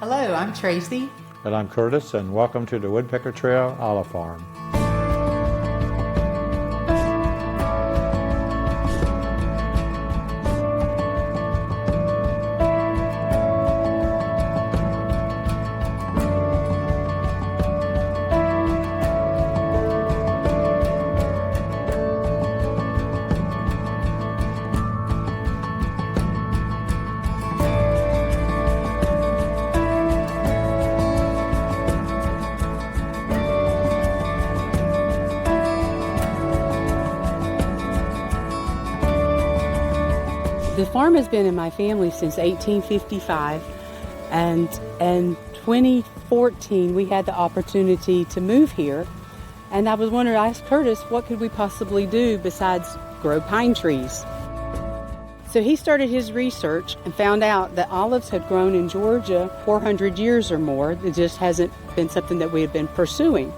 Hello, I'm Tracy. And I'm Curtis, and welcome to the Woodpecker Trail Olive Farm. The farm has been in my family since 1855, and in 2014 we had the opportunity to move here, and I was wondering, I asked Curtis, what could we possibly do besides grow pine trees? So he started his research and found out that olives had grown in Georgia 400 years or more. It just hasn't been something that we had been pursuing.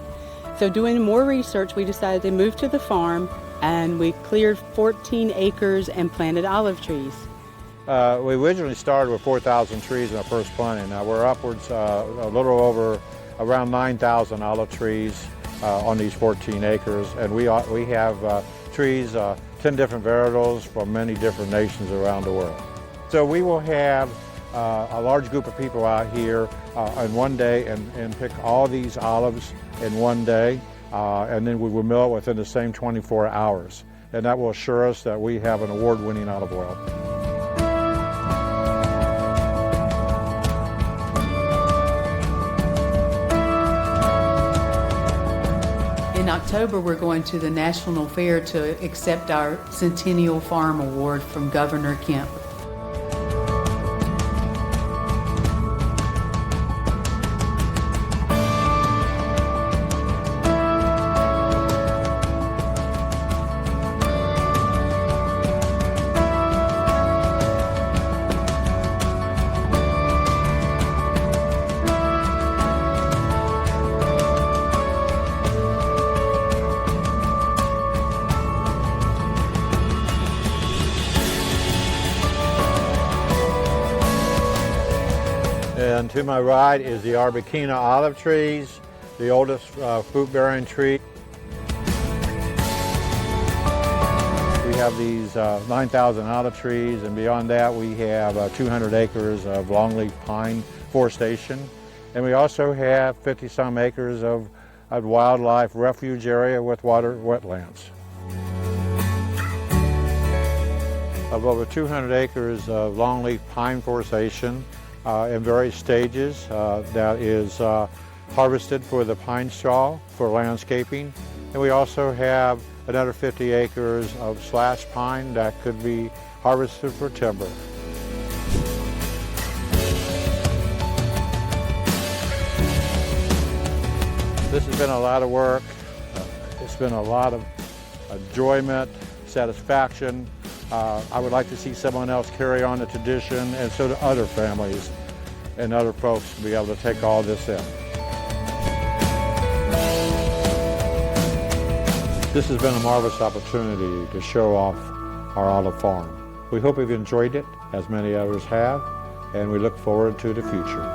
So doing more research, we decided to move to the farm, and we cleared 14 acres and planted olive trees. We originally started with 4,000 trees in our first planting. Now we're upwards a little over around 9,000 olive trees on these 14 acres, and we have trees, 10 different varietals from many different nations around the world. So we will have a large group of people out here in one day and pick all these olives in one day. And then we will mill it within the same 24 hours. And that will assure us that we have an award-winning olive oil. In October, we're going to the National Fair to accept our Centennial Farm Award from Governor Kemp. And to my right is the Arbequina olive trees, the oldest fruit-bearing tree. We have these 9,000 olive trees, and beyond that we have 200 acres of longleaf pine forestation. And we also have 50-some acres of wildlife refuge area with water wetlands. Of over 200 acres of longleaf pine forestation, in various stages. That is harvested for the pine straw for landscaping. And we also have another 50 acres of slash pine that could be harvested for timber. This has been a lot of work. It's been a lot of enjoyment, satisfaction. I would like to see someone else carry on the tradition, and so do other families and other folks to be able to take all this in. This has been a marvelous opportunity to show off our olive farm. We hope you've enjoyed it, as many others have, and we look forward to the future.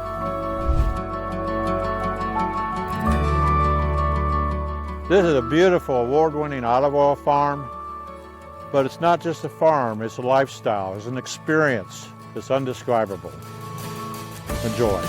This is a beautiful award-winning olive oil farm. But it's not just a farm, it's a lifestyle, it's an experience. It's undescribable. Enjoy.